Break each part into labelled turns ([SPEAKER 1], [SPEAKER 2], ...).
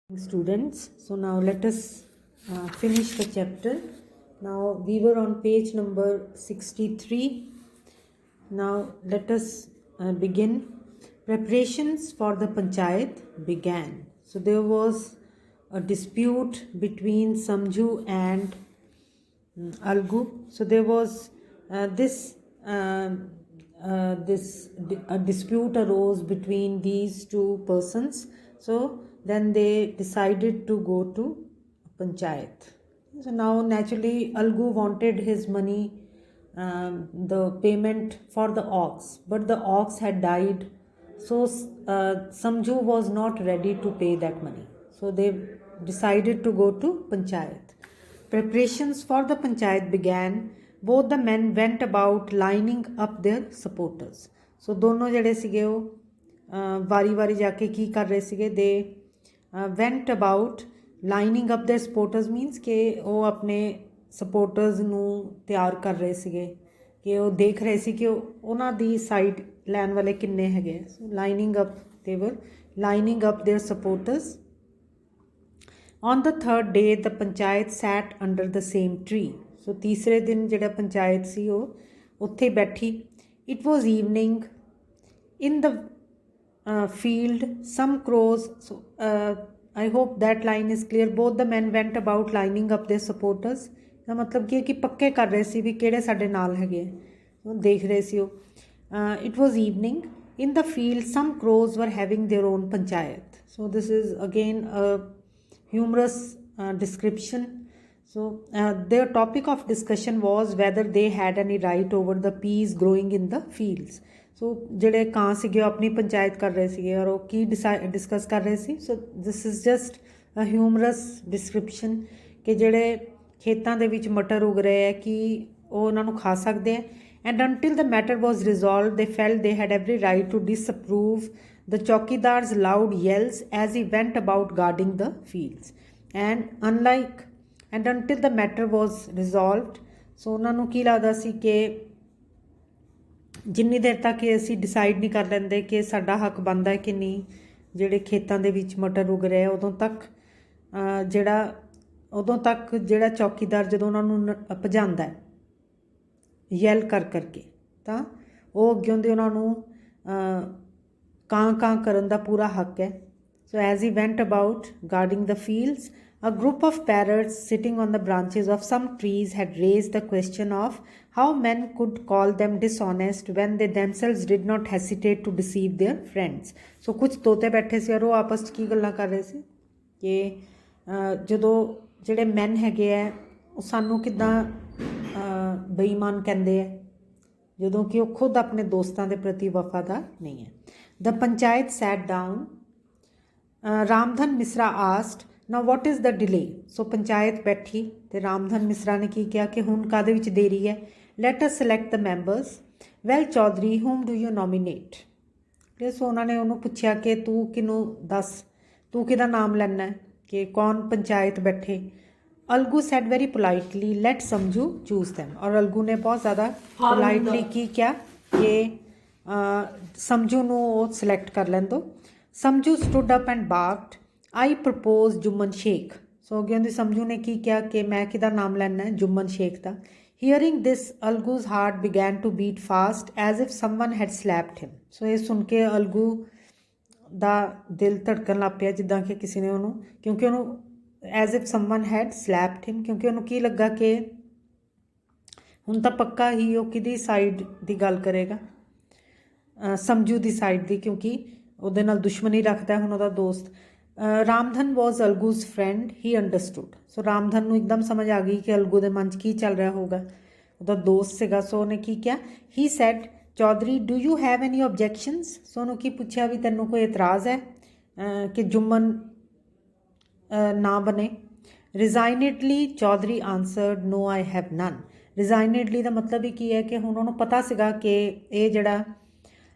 [SPEAKER 1] Students, so now let us finish the chapter. Now we were on page number 63. Now let us begin. Preparations for the panchayat began. So there was a dispute between Samju and Algu. So there was a dispute arose between these two persons. So then they decided to go to panchayat. So now naturally Algu wanted his money, the payment for the ox, but the ox had died. So Samju was not ready to pay that money. So they decided to go to panchayat. Preparations for the panchayat began. Both the men went about lining up their supporters. So दोनों जड़े सीगे वो वारी वारी जाके की कर रहे सीगे. They went about lining up their supporters means कि वो अपने supporters ਨੂੰ ਤਿਆਰ ਕਰ ਰਹੇ ਸੀਗੇ ਕਿ ਉਹ ਦੇਖ ਰਹੇ ਸੀ ਕਿ ਉਹਨਾਂ ਦੀ ਸਾਈਡ ਲੈਣ ਵਾਲੇ ਕਿੰਨੇ ਹੈਗੇ. So lining up, they were lining up their supporters. On the third day, the panchayat sat under the same tree. So तीसरे दिन ਜਿਹੜਾ ਪੰਚਾਇਤ ਸੀ ਉਹ ਉੱਥੇ ਬੈਠੀ. It was evening. In the field, some crows. So I hope that line is clear. Both the men went about lining up their supporters. ਦਾ ਮਤਲਬ ਕੀ ਹੈ ਕਿ ਪੱਕੇ ਕਰ ਰਹੇ ਸੀ ਵੀ ਕਿਹੜੇ ਸਾਡੇ ਨਾਲ ਹੈਗੇ. ਦੇਖ ਰਹੇ ਸੀ ਉਹ. It was evening. In the field, some crows were having their own panchayat. So this is again a humorous description. So their topic of discussion was whether they had any right over the peas growing in the fields. So ਜਿਹੜੇ ਕਾਂ ਸੀਗੇ ਉਹ ਆਪਣੀ ਪੰਚਾਇਤ ਕਰ ਰਹੇ ਸੀਗੇ ਔਰ ਉਹ ਕੀ ਡਿਸਕਸ ਕਰ ਰਹੇ ਸੀ. So this is just a humorous description ਕਿ ਜਿਹੜੇ ਖੇਤਾਂ ਦੇ ਵਿੱਚ ਮਟਰ ਉਗ ਰਹੇ ਹੈ ਕਿ ਉਹ ਉਹਨਾਂ ਨੂੰ ਖਾ ਸਕਦੇ ਹੈ. And until the matter was resolved, they felt they had every right to disapprove the chowkidar's loud yells as he went about guarding the fields. And until the matter was resolved, so ਉਹਨਾਂ ਨੂੰ ਕੀ ਲੱਗਦਾ ਸੀ ਕਿ ਜਿੰਨੀ ਦੇਰ ਤੱਕ ਅਸੀਂ decide ਨਹੀਂ ਕਰ ਲੈਂਦੇ ਕਿ ਸਾਡਾ ਹੱਕ ਬਣਦਾ ਹੈ ਕਿ ਨਹੀਂ ਜਿਹੜੇ ਖੇਤਾਂ ਦੇ ਵਿੱਚ ਮਟਰ ਉਗ ਰਹੇ ਉਦੋਂ ਤੱਕ ਜਿਹੜਾ ਚੌਕੀਦਾਰ ਜਦੋਂ ਉਹਨਾਂ ਨੂੰ ਭਜਾਉਂਦਾ ਹੈ ਯੈਲ ਕਰ ਕਰਕੇ ਤਾਂ ਉਹ ਅੱਗਿਓਂ ਦੇ ਉਹਨਾਂ ਨੂੰ ਕਾਂ ਕਰਨ ਦਾ ਪੂਰਾ ਹੱਕ ਹੈ. So as he went about guarding the fields, a group of parrots sitting on the branches of some trees had raised the question of how men could call them dishonest when they themselves did not hesitate to deceive their friends. So ਕੁਝ ਤੋਤੇ ਬੈਠੇ ਸੀ ਔਰ ਉਹ ਆਪਸ 'ਚ ਕੀ ਗੱਲਾਂ ਕਰ ਰਹੇ ਸੀ ਕਿ ਜਦੋਂ ਜਿਹੜੇ ਮੈਨ ਹੈਗੇ ਹੈ ਉਹ ਸਾਨੂੰ ਕਿੱਦਾਂ ਬੇਈਮਾਨ ਕਹਿੰਦੇ ਹੈ ਜਦੋਂ ਕਿ ਉਹ ਖੁਦ ਆਪਣੇ ਦੋਸਤਾਂ ਦੇ ਪ੍ਰਤੀ ਵਫਾਦਾਰ ਨਹੀਂ ਹੈ. The panchayat sat down. Ramdhan Misra asked, now what is the delay? So panchayat ਬੈਠੀ ਤੇ ਰਾਮਧਨ ਮਿਸਰਾ ਨੇ ਕੀ ਕਿਹਾ ਕਿ ਹੁਣ ਕਾਹਦੇ ਵਿੱਚ ਦੇਰੀ ਹੈ. Let us select the members. Well, Chaudhary, whom do you nominate? ਸੋ ਉਹਨਾਂ ਨੇ ਉਹਨੂੰ ਪੁੱਛਿਆ ਕਿ ਤੂੰ ਕਿਹਨੂੰ ਦੱਸ, ਤੂੰ ਕਿਹਦਾ ਨਾਮ ਲੈਣਾ ਹੈ ਕਿ ਕੌਣ ਪੰਚਾਇਤ ਬੈਠੇ. Algu said very politely, let Samju choose them. और अलगू ने बहुत ज़्यादा politely की क्या कि समझू ਨੂੰ ਉਹ select ਕਰ ਲੈਣ ਦੋ. Samju stood up and barked, I propose Jumman Sheikh. So ਅੱਗੇ ਉਹਦੀ ਸਮਝੂ ਨੇ ਕੀ ਕਿਹਾ ਕਿ ਮੈਂ ਕਿਹਦਾ ਨਾਮ ਲੈਣਾ ਹੈ, ਜੁਮਨ ਸ਼ੇਖ ਦਾ. Hearing this, Algu's heart began to beat fast as if someone had slapped him. So ਇਹ ਸੁਣ ਕੇ ਅਲਗੂ ਦਾ ਦਿਲ ਧੜਕਣ ਲੱਗ ਪਿਆ ਜਿੱਦਾਂ ਕਿ ਕਿਸੇ ਨੇ ਉਹਨੂੰ, ਕਿਉਂਕਿ ਉਹਨੂੰ as if someone had slapped him, ਕਿਉਂਕਿ ਉਹਨੂੰ ਕੀ ਲੱਗਾ ਕਿ ਹੁਣ ਤਾਂ ਪੱਕਾ ਹੀ ਉਹ ਕਿਹਦੀ ਸਾਈਡ ਦੀ ਗੱਲ ਕਰੇਗਾ, ਸਮਝੂ ਦੀ ਸਾਈਡ ਦੀ, ਕਿਉਂਕਿ ਉਹਦੇ ਨਾਲ ਦੁਸ਼ਮਣੀ ਰੱਖਦਾ ਹੁਣ ਉਹਦਾ ਦੋਸਤ. ਰਾਮਧਨ ਵਾਜ਼ ਅਲਗੂਜ਼ ਫਰੈਂਡ, ਹੀ ਅੰਡਰਸਟੂਡ. ਸੋ ਰਾਮਧਨ ਨੂੰ ਇੱਕਦਮ ਸਮਝ ਆ ਗਈ ਕਿ ਅਲਗੂ ਦੇ ਮਨ 'ਚ ਕੀ ਚੱਲ ਰਿਹਾ ਹੋਊਗਾ, ਉਹਦਾ ਦੋਸਤ ਸੀਗਾ. ਸੋ ਉਹਨੇ ਕੀ ਕਿਹਾ, he said, Chaudhary do you have any objections. So ਉਹਨੂੰ ਕੀ ਪੁੱਛਿਆ ਵੀ ਤੈਨੂੰ ਕੋਈ ਇਤਰਾਜ਼ ਹੈ ਕਿ ਜੁਮਨ ਨਾ ਬਣੇ. ਰਿਜ਼ਾਈਨੇਡਲੀ ਚੌਧਰੀ ਆਨਸਰਡ, ਨੋ ਆਈ ਹੈਵ ਨਨ. ਰਿਜ਼ਾਈਨੇਡਲੀ ਦਾ ਮਤਲਬ ਹੀ ਕੀ ਹੈ ਕਿ ਹੁਣ ਉਹਨੂੰ ਪਤਾ ਸੀਗਾ ਕਿ ਇਹ ਜਿਹੜਾ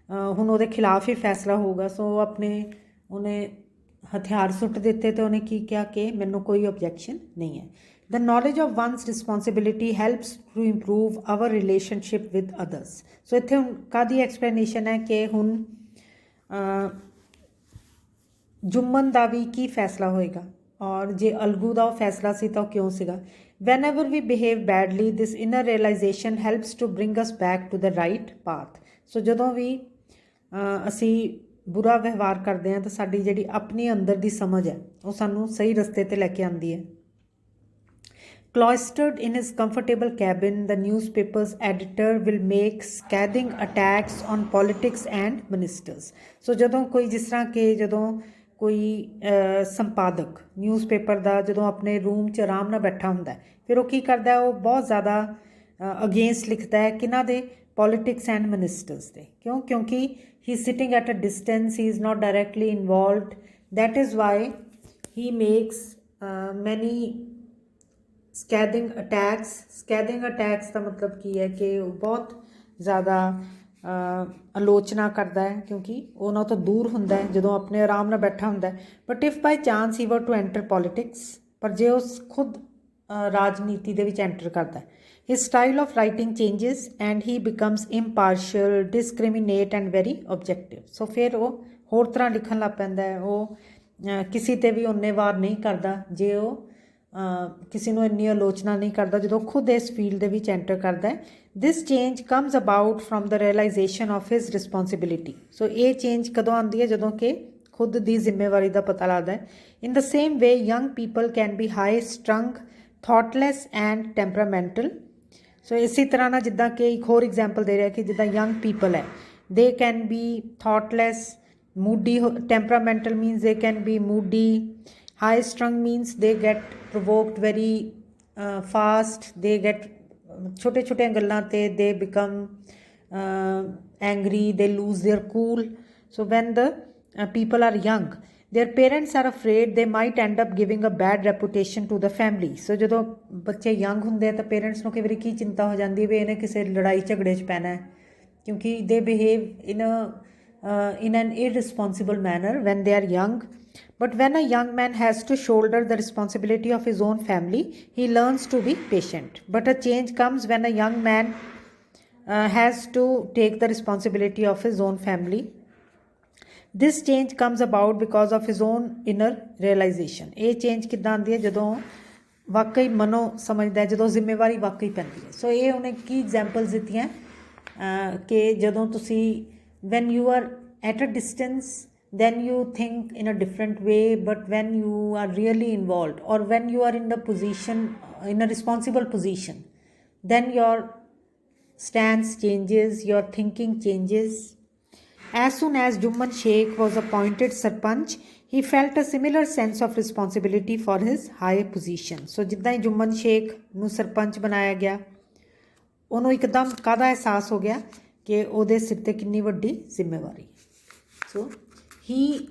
[SPEAKER 1] ਹੁਣ ਉਹਦੇ ਖਿਲਾਫ ਹੀ ਫੈਸਲਾ ਹੋਊਗਾ. ਸੋ ਉਹਨੇ ਹਥਿਆਰ ਸੁੱਟ ਦਿੱਤੇ ਅਤੇ ਉਹਨੇ ਕੀ ਕਿਹਾ ਕਿ ਮੈਨੂੰ ਕੋਈ ਓਬਜੈਕਸ਼ਨ ਨਹੀਂ ਹੈ. The knowledge of one's responsibility helps to improve our relationship with others. So ਇੱਥੇ ਹੁਣ ਕਾਹਦੀ ਐਕਸਪਲੇਨੇਸ਼ਨ ਹੈ ਕਿ ਹੁਣ जुम्मन ਦਾ ਵੀ ਕੀ ਫੈਸਲਾ ਹੋਏਗਾ ਔਰ ਜੇ ਅਲਗੂ ਦਾ ਉਹ ਫੈਸਲਾ ਸੀ ਤਾਂ ਉਹ ਕਿਉਂ ਸੀਗਾ whenever we behave badly this inner realization helps to bring us back to the right path so ਜਦੋਂ ਵੀ ਅਸੀਂ ਬੁਰਾ ਵਿਵਹਾਰ ਕਰਦੇ ਹਾਂ ਤਾਂ ਸਾਡੀ ਜਿਹੜੀ ਆਪਣੀ ਅੰਦਰ ਦੀ ਸਮਝ ਹੈ ਉਹ ਸਾਨੂੰ ਸਹੀ ਰਸਤੇ ਤੇ ਲੈ ਕੇ ਆਉਂਦੀ ਹੈ Cloistered in his comfortable cabin, the newspaper's editor will make scathing attacks on politics and ministers. So ਜਦੋਂ ਕੋਈ ਜਿਸ ਤਰ੍ਹਾਂ ਕਿ ਜਦੋਂ ਕੋਈ ਸੰਪਾਦਕ ਨਿਊਜ਼ਪੇਪਰ ਦਾ ਜਦੋਂ ਆਪਣੇ ਰੂਮ 'ਚ ਆਰਾਮ ਨਾਲ ਬੈਠਾ ਹੁੰਦਾ ਫਿਰ ਉਹ ਕੀ ਕਰਦਾ ਉਹ ਬਹੁਤ ਜ਼ਿਆਦਾ ਅਗੇਂਸਟ ਲਿਖਦਾ ਹੈ ਕਿਹਨਾਂ ਦੇ ਪੋਲੀਟਿਕਸ ਐਂਡ ਮਿਨਿਸਟਰਸ ਦੇ ਕਿਉਂ ਕਿਉਂਕਿ he is sitting at a distance he is not directly involved that is why he makes many scathing attacks ਦਾ ਮਤਲਬ ਕੀ ਹੈ ਕਿ ਉਹ ਬਹੁਤ ਜ਼ਿਆਦਾ ਆਲੋਚਨਾ ਕਰਦਾ ਹੈ ਕਿਉਂਕਿ ਉਹਨਾਂ ਤੋਂ ਦੂਰ ਹੁੰਦਾ ਹੈ ਜਦੋਂ ਆਪਣੇ ਆਰਾਮ ਨਾਲ ਬੈਠਾ ਹੁੰਦਾ ਹੈ ਬਟ ਇਫ ਬਾਈ ਚਾਂਸ ਹੀ ਵਰ ਟੂ ਐਂਟਰ ਪੋਲੀਟਿਕਸ ਪਰ ਜੇ ਉਸ ਖੁਦ ਰਾਜਨੀਤੀ ਦੇ ਵਿੱਚ ਐਂਟਰ ਕਰਦਾ his style of writing changes and he becomes impartial discriminate and very objective so ਫਿਰ ਉਹ ਹੋਰ ਤਰ੍ਹਾਂ ਲਿਖਣ ਲੱਗ ਪੈਂਦਾ ਹੈ ਉਹ ਕਿਸੇ 'ਤੇ ਵੀ ਓਨੇ ਵਾਰ ਨਹੀਂ ਕਰਦਾ ਜੇ ਉਹ ਕਿਸੇ ਨੂੰ ਇੰਨੀ ਆਲੋਚਨਾ ਨਹੀਂ ਕਰਦਾ ਜਦੋਂ ਖੁਦ ਇਸ ਫੀਲਡ ਦੇ ਵਿੱਚ ਐਂਟਰ ਕਰਦਾ ਹੈ this change comes about from the realisation of his responsibility so ਇਹ ਚੇਂਜ ਕਦੋਂ ਆਉਂਦੀ ਹੈ ਜਦੋਂ ਕਿ ਖੁਦ ਦੀ ਜ਼ਿੰਮੇਵਾਰੀ ਦਾ ਪਤਾ ਲੱਗਦਾ ਹੈ in the same way young people can be high strung thoughtless and temperamental so ਇਸੇ ਤਰ੍ਹਾਂ ਨਾਲ ਜਿੱਦਾਂ ਕਿ ਇੱਕ ਹੋਰ ਐਗਜ਼ਾਮਪਲ ਦੇ ਰਿਹਾ ਕਿ ਜਿੱਦਾਂ ਯੰਗ ਪੀਪਲ ਹੈ they can be thoughtless moody temperamental means they can be moody high strung means they get provoked very fast they get छोटे छोटे ਗੱਲਾਂ ਤੇ they become angry they lose their cool so when the people are young their parents are afraid they might end up giving a bad reputation to the family so ਜਦੋਂ ਬੱਚੇ young ਹੁੰਦੇ ਤਾਂ parents ਨੂੰ ਕਈ ਵਾਰੀ ਕੀ ਚਿੰਤਾ ਹੋ ਜਾਂਦੀ ਹੈ ਵੀ ਇਹਨੇ ਕਿਸੇ ਲੜਾਈ ਝਗੜੇ 'ਚ ਪੈਣਾ ਹੈ ਕਿਉਂਕਿ they behave in an irresponsible manner when they are young But when a young man has to shoulder the responsibility of his own family, he learns to be patient. But a change comes when a young man has to take the responsibility of his own family. This change comes about because of his own inner realization. ਇਹ change ਕਿੱਦਾਂ ਆਉਂਦੀ ਹੈ ਜਦੋਂ ਵਾਕਈ ਮਨੋਂ ਸਮਝਦਾ ਜਦੋਂ ਜ਼ਿੰਮੇਵਾਰੀ ਵਾਕਈ ਪੈਂਦੀ ਹੈ ਸੋ ਇਹ ਉਹਨੇ ਕੀ ਐਗਜ਼ਾਮਪਲਸ ਦਿੱਤੀਆਂ ਕਿ ਜਦੋਂ ਤੁਸੀਂ when you are at a distance then you think in a different way but when you are really involved or when you are in the position in a responsible position then your stance changes your thinking changes as soon as Jumman Sheikh was appointed sarpanch he felt a similar sense of responsibility for his high position so ਜਿੱਦਾਂ ਹੀ Jumman Sheikh ਨੂੰ ਸਰਪੰਚ ਬਣਾਇਆ ਗਿਆ ਉਹਨੂੰ ਇੱਕਦਮ ਕਾਹਦਾ ਅਹਿਸਾਸ ਹੋ ਗਿਆ ਕਿ ਉਹਦੇ ਸਿਰ ਤੇ ਕਿੰਨੀ ਵੱਡੀ ਜ਼ਿੰਮੇਵਾਰੀ ਸੋ he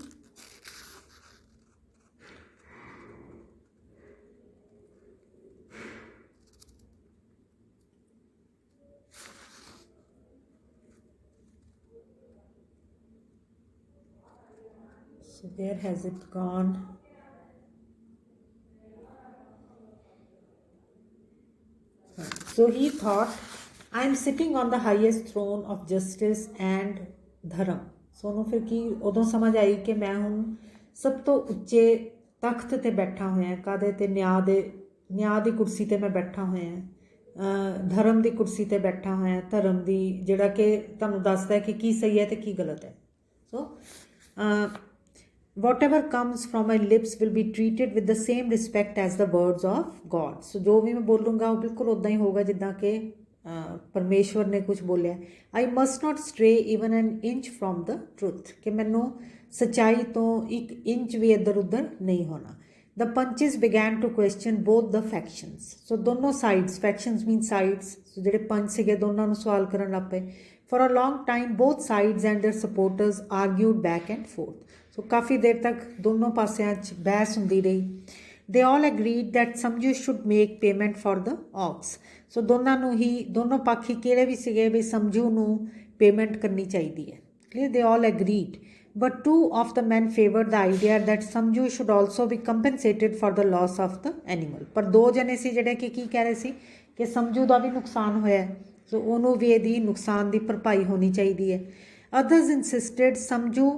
[SPEAKER 1] so where has it gone so he thought I am sitting on the highest throne of justice and dharma ਸੋ ਉਹਨੂੰ ਫਿਰ ਕੀ ਉਦੋਂ ਸਮਝ ਆਈ ਕਿ ਮੈਂ ਹੁਣ ਸਭ ਤੋਂ ਉੱਚੇ ਤਖਤ 'ਤੇ ਬੈਠਾ ਹੋਇਆ ਕਾਹਦੇ 'ਤੇ ਨਿਆਂ ਦੀ ਕੁਰਸੀ 'ਤੇ ਮੈਂ ਬੈਠਾ ਹੋਇਆ ਧਰਮ ਦੀ ਕੁਰਸੀ 'ਤੇ ਬੈਠਾ ਹੋਇਆ ਧਰਮ ਦੀ ਜਿਹੜਾ ਕਿ ਤੁਹਾਨੂੰ ਦੱਸਦਾ ਕਿ ਕੀ ਸਹੀ ਹੈ ਅਤੇ ਕੀ ਗਲਤ ਹੈ ਸੋ whatever comes from my lips will be treated with the same respect as the words of God ਸੋ ਜੋ ਵੀ ਮੈਂ ਬੋਲੂੰਗਾ ਉਹ ਬਿਲਕੁਲ ਉੱਦਾਂ ਹੀ ਹੋਊਗਾ ਜਿੱਦਾਂ ਕਿ ਪਰਮੇਸ਼ਵਰ ਨੇ ਕੁਝ ਬੋਲਿਆ I must not stray even an inch from the truth ਕਿ ਮੈਨੂੰ ਸੱਚਾਈ ਤੋਂ ਇੱਕ ਇੰਚ ਵੀ ਇੱਧਰ ਉੱਧਰ ਨਹੀਂ ਹੋਣਾ the panches began to question both the factions so ਦੋਨੋਂ sides factions mean sides so ਜਿਹੜੇ ਪੰਚ ਸੀਗੇ ਦੋਨਾਂ ਨੂੰ ਸਵਾਲ ਕਰਨ ਲੱਗ ਪਏ for a long time both sides and their supporters argued back and forth so ਕਾਫੀ ਦੇਰ ਤੱਕ ਦੋਨੋਂ ਪਾਸਿਆਂ 'ਚ ਬਹਿਸ ਹੁੰਦੀ ਰਹੀ they all agreed that Samju should make payment for the ox so ਦੋਨੋਂ ਪੱਖ ਹੀ ਕਿਹੜੇ ਵੀ ਸੀਗੇ ਵੀ ਸਮਝੂ ਨੂੰ ਪੇਮੈਂਟ ਕਰਨੀ ਚਾਹੀਦੀ ਹੈ clear they all agreed but two of the men favored the idea that Samju should also be compensated for the loss of the animal ਪਰ ਦੋ ਜਣੇ ਸੀ ਜਿਹੜੇ ਕਿ ਕੀ ਕਹਿ ਰਹੇ ਸੀ ਕਿ ਸਮਝੂ ਦਾ ਵੀ ਨੁਕਸਾਨ ਹੋਇਆ ਸੋ ਉਹਨੂੰ ਵੀ ਇਹਦੀ ਨੁਕਸਾਨ ਦੀ ਭਰਪਾਈ ਹੋਣੀ ਚਾਹੀਦੀ ਹੈ others insisted Samju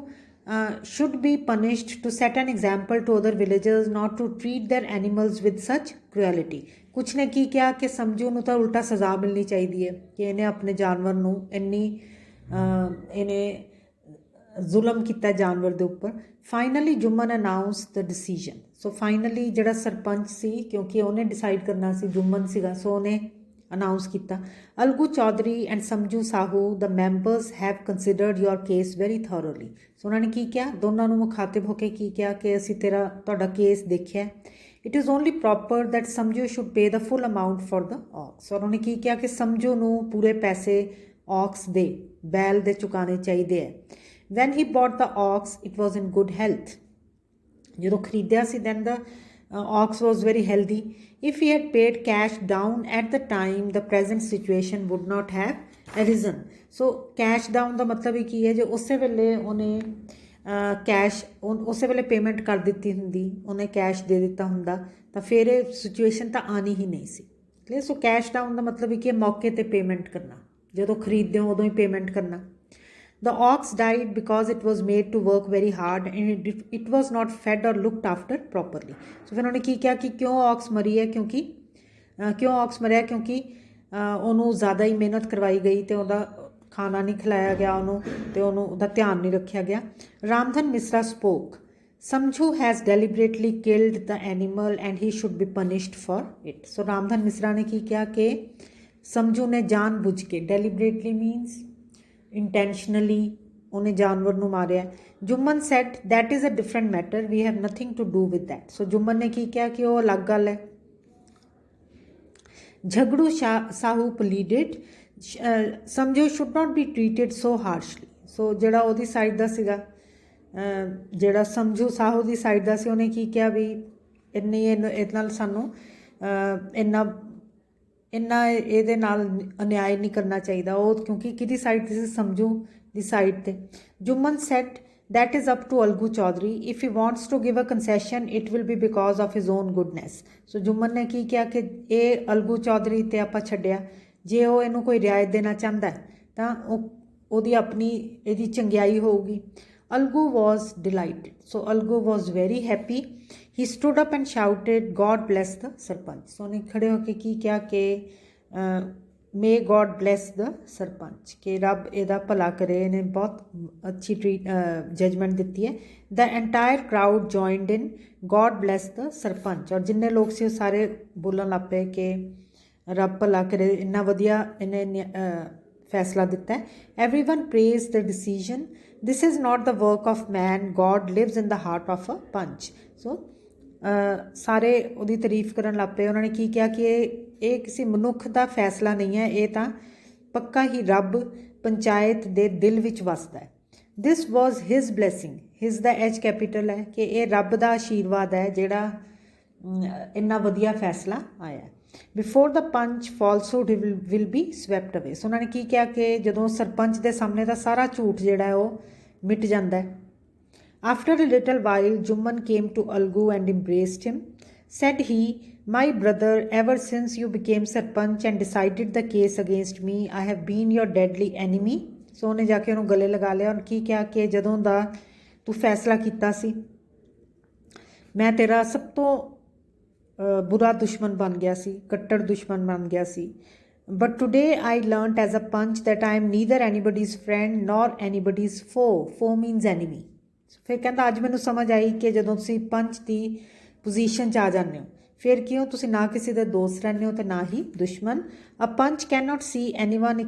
[SPEAKER 1] should be punished to set an example to other villagers not to treat their animals with such cruelty। कुछ ने की क्या कि समझू ਨੂੰ ਤਾਂ ਉਲਟਾ ਸਜ਼ਾ ਮਿਲਣੀ ਚਾਹੀਦੀ ਹੈ ਕਿ ਇਹਨੇ ਆਪਣੇ ਜਾਨਵਰ ਨੂੰ ਇੰਨੀ ਇਹਨੇ ਜ਼ੁਲਮ ਕੀਤਾ ਜਾਨਵਰ ਦੇ ਉੱਪਰ। ਫਾਈਨਲੀ ਜੁਮਨ ਅਨਾਊਂਸ ਦ ਡਿਸੀਜਨ। ਸੋ ਫਾਈਨਲੀ ਜਿਹੜਾ ਸਰਪੰਚ ਸੀ, ਕਿਉਂਕਿ ਉਹਨੇ ਡਿਸਾਈਡ ਕਰਨਾ ਸੀ, ਜੁਮਨ ਸੀਗਾ, ਸੋ ਉਹਨੇ ਅਨਾਊਂਸ ਕੀਤਾ, Algu Chaudhary and Samjhu Sahu the members have considered your case very thoroughly. So ਉਹਨਾਂ ਨੇ ਕੀ ਕਿਹਾ, ਦੋਨਾਂ ਨੂੰ ਮੁਖਾਤਿਬ ਹੋ ਕੇ ਕੀ ਕਿਹਾ ਕਿ ਅਸੀਂ ਤੁਹਾਡਾ ਕੇਸ ਦੇਖਿਆ। It is only proper that Samjhu should pay the full amount for the ox. ਉਹਨਾਂ ਨੇ ਕੀ ਕਿਹਾ ਕਿ ਸਮਝੂ ਨੂੰ ਪੂਰੇ ਪੈਸੇ ਔਕਸ ਦੇ, ਬੈਲ ਦੇ ਚੁਕਾਉਣੇ ਚਾਹੀਦੇ ਹੈ। When he bought the ox it was in good health. ਜਦੋਂ ਖਰੀਦਿਆ ਸੀ then the ox was very healthy. If he had paid cash down at the time, the present situation would not have arisen. So cash down ਦਾ ਮਤਲਬ ਹੀ ਕੀ ਹੈ, ਜੇ ਉਸੇ ਵੇਲੇ ਉਹਨੇ cash ਉਸੇ ਵੇਲੇ ਪੇਮੈਂਟ ਕਰ ਦਿੱਤੀ ਹੁੰਦੀ, ਉਹਨੇ ਕੈਸ਼ ਦੇ ਦਿੱਤਾ ਹੁੰਦਾ ਤਾਂ ਫਿਰ ਇਹ ਸਿਚੁਏਸ਼ਨ ਤਾਂ ਆਣੀ ਹੀ ਨਹੀਂ ਸੀ। ਕਲੀਅਰ। ਸੋ ਕੈਸ਼ ਡਾਊਨ ਦਾ ਮਤਲਬ ਹੀ ਕਿ ਮੌਕੇ 'ਤੇ ਪੇਮੈਂਟ ਕਰਨਾ, ਜਦੋਂ ਖਰੀਦਦੇ ਹੋ ਉਦੋਂ ਹੀ ਪੇਮੈਂਟ ਕਰਨਾ। The ox died because it was made to work very hard and it was not fed or looked after properly. So ਫਿਰ ਉਹਨੇ ਕੀ ਕਿਹਾ ਕਿ ਕਿਉਂ ਔਕਸ ਮਰੀ ਹੈ, ਕਿਉਂ ਔਕਸ ਮਰਿਆ, ਕਿਉਂਕਿ ਉਹਨੂੰ ਜ਼ਿਆਦਾ ਹੀ ਮਿਹਨਤ ਕਰਵਾਈ ਗਈ ਅਤੇ ਉਹਦਾ ਖਾਣਾ ਨਹੀਂ ਖਿਲਾਇਆ ਗਿਆ ਉਹਨੂੰ, ਅਤੇ ਉਹਦਾ ਧਿਆਨ ਨਹੀਂ ਰੱਖਿਆ ਗਿਆ। Ramdhan Mishra spoke, Samjhu has deliberately killed the animal and he should be punished for it. So Ramdhan Mishra ਨੇ ਕੀ ਕਿਹਾ ਕਿ ਸਮਝੂ ਨੇ ਜਾਣ ਬੁੱਝ ਕੇ, ਡੈਲੀਬਰੇਟਲੀ ਮੀਨਸ ਇੰਟੈਂਸ਼ਨਲੀ, ਉਹਨੇ ਜਾਨਵਰ ਨੂੰ ਮਾਰਿਆ। Jumman said that is a different matter, we have nothing to do with that. So Jumman ਨੇ ਕੀ ਕਿਹਾ ਕਿ ਉਹ ਅਲੱਗ ਗੱਲ ਹੈ। ਝਗੜੂ ਸਾਹੂ ਪਲੀਡਡ ਸਮਝੂ ਸ਼ੁੱਡ ਨਾਟ ਬੀ ਟਰੀਟਡ ਸੋ ਹਾਰਸ਼ਲੀ। ਸੋ ਜਿਹੜਾ ਉਹਦੀ ਸਾਈਡ ਦਾ ਸੀਗਾ, ਜਿਹੜਾ ਸਮਝੂ ਸਾਹੂ ਦੀ ਸਾਈਡ ਦਾ ਸੀ, ਉਹਨੇ ਕੀ ਕਿਹਾ ਵੀ ਇਹਦੇ ਨਾਲ ਸਾਨੂੰ ਇੰਨਾ ਇਹਦੇ ਨਾਲ ਅਨਿਆਏ ਨਹੀਂ ਕਰਨਾ ਚਾਹੀਦਾ। ਉਹ ਕਿਉਂਕਿ ਕਿਹਦੀ ਸਾਈਡ 'ਤੇ ਸੀ, ਸਮਝੂ ਦੀ ਸਾਈਡ 'ਤੇ। ਜੁਮਨ set that is up to Algu Chaudhary. If he wants to give a concession, it will be because of his own goodness. So ਜੁਮਨ ਨੇ ਕੀ ਕਿਹਾ ਕਿ ਇਹ ਅਲਗੂ ਚੌਧਰੀ 'ਤੇ ਆਪਾਂ ਛੱਡਿਆ, ਜੇ ਉਹ ਇਹਨੂੰ ਕੋਈ ਰਿਆਇਤ ਦੇਣਾ ਚਾਹੁੰਦਾ ਤਾਂ ਉਹਦੀ ਆਪਣੀ ਇਹਦੀ ਚੰਗਿਆਈ ਹੋਊਗੀ। Algu was delighted. So Algu was very happy. He stood up and shouted, God bless the sarpanch. ਸੋ ਉਹਨੇ ਖੜੇ ਹੋ ਕੇ ਕੀ ਕਿਹਾ ਕਿ may God bless the sarpanch, ਕਿ ਰੱਬ ਇਹਦਾ ਭਲਾ ਕਰੇ, ਇਹਨੇ ਬਹੁਤ ਅੱਛੀ ਜਜਮੈਂਟ ਦਿੱਤੀ ਹੈ। The entire crowd joined in God bless the sarpanch. ਔਰ ਜਿੰਨੇ ਲੋਕ ਸੀ ਉਹ ਸਾਰੇ ਬੋਲਣ ਲੱਗ ਪਏ ਕਿ ਰੱਬ ਭਲਾ ਕਰੇ, ਇੰਨਾ ਵਧੀਆ ਇਹਨੇ ਫੈਸਲਾ ਦਿੱਤਾ ਹੈ। Everyone praised the decision. This is not the work of man. God lives in the heart of a punch. So ਸਾਰੇ ਉਹਦੀ ਤਾਰੀਫ ਕਰਨ ਲੱਗ ਪਏ। ਉਹਨਾਂ ਨੇ ਕੀ ਕਿਹਾ ਕਿ ਇਹ ਕਿਸੇ ਮਨੁੱਖ ਦਾ ਫੈਸਲਾ ਨਹੀਂ ਹੈ, ਇਹ ਤਾਂ ਪੱਕਾ ਹੀ ਰੱਬ ਪੰਚਾਇਤ ਦੇ ਦਿਲ ਵਿੱਚ ਵਸਦਾ ਹੈ। ਦਿਸ ਵਾਜ਼ ਹਿਜ਼ ਬਲੈਸਿੰਗ, ਹਿਜ਼ ਦਾ ਐਚ ਕੈਪੀਟਲ ਹੈ ਕਿ ਇਹ ਰੱਬ ਦਾ ਆਸ਼ੀਰਵਾਦ ਹੈ ਜਿਹੜਾ ਇੰਨਾ ਵਧੀਆ ਫੈਸਲਾ ਆਇਆ। Before the panch falsehood will be swept away. So ਉਹਨਾਂ ਨੇ ਕੀ ਕਿਹਾ ਕਿ ਜਦੋਂ ਸਰਪੰਚ ਦੇ ਸਾਹਮਣੇ ਦਾ ਸਾਰਾ ਝੂਠ ਜਿਹੜਾ ਹੈ ਉਹ ਮਿਟ ਜਾਂਦਾ ਹੈ। After a little while, Jumman came to Algu and embraced him. Said he, my brother, ever since you became Sarpanch and decided the case against me, I have been your deadly enemy. So ਉਹਨੇ ਜਾ ਕੇ ਉਹਨੂੰ ਗਲੇ ਲਗਾ ਲਿਆ। ਔਰ ਕੀ ਕਿਹਾ ਕਿ ਜਦੋਂ ਦਾ ਤੂੰ ਫੈਸਲਾ ਕੀਤਾ ਸੀ, ਮੈਂ ਤੇਰਾ ਸਭ ਤੋਂ ਬੁਰਾ ਦੁਸ਼ਮਣ ਬਣ ਗਿਆ ਸੀ, ਕੱਟੜ ਦੁਸ਼ਮਣ ਬਣ ਗਿਆ ਸੀ। But today I learnt as a punch that I am neither anybody's friend nor anybody's foe. Foe means enemy. ਫਿਰ ਕਹਿੰਦਾ ਅੱਜ ਮੈਨੂੰ ਸਮਝ ਆਈ ਕਿ ਜਦੋਂ ਤੁਸੀਂ ਪੰਚ ਦੀ ਪੋਜੀਸ਼ਨ 'ਚ ਆ ਜਾਂਦੇ ਹੋ ਫਿਰ ਕਿਉਂ ਤੁਸੀਂ ਨਾ ਕਿਸੇ ਦੇ ਦੋਸਤ ਰਹਿੰਦੇ ਹੋ ਅਤੇ ਨਾ ਹੀ ਦੁਸ਼ਮਣ। A panch can not see anyone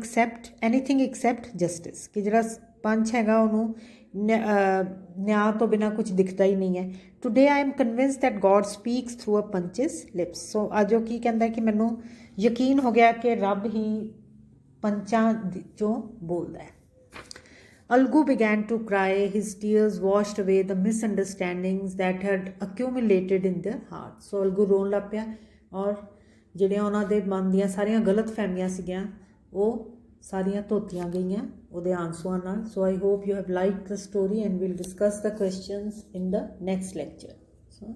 [SPEAKER 1] anything except justice, ਕਿ ਜਿਹੜਾ ਪੰਚ ਹੈਗਾ ਉਹਨੂੰ ਨਿਆਂ ਤੋਂ ਬਿਨਾਂ ਕੁਝ ਦਿਖਦਾ ਹੀ ਨਹੀਂ ਹੈ। Today I am convinced that God speaks through a panch's lips. So ਅੱਜ ਉਹ ਕੀ ਕਹਿੰਦਾ ਕਿ ਮੈਨੂੰ ਯਕੀਨ ਹੋ ਗਿਆ ਕਿ ਰੱਬ ਹੀ ਪੰਚਾਂ 'ਚੋਂ ਬੋਲਦਾ ਹੈ। Algu began to cry. His tears washed away the misunderstandings that had accumulated in their heart. So Algu ਰੋਣ ਲੱਗ ਪਿਆ ਔਰ ਜਿਹੜੀਆਂ ਉਹਨਾਂ ਦੇ ਮਨ ਦੀਆਂ ਸਾਰੀਆਂ ਗਲਤ ਫਹਿਮੀਆਂ ਸੀਗੀਆਂ ਉਹ ਸਾਰੀਆਂ ਧੋਤੀਆਂ ਗਈਆਂ ਉਹਦੇ ਆਂਸੂਆਂ ਨਾਲ। So I hope you have liked the story and we'll discuss the questions in the next lecture. So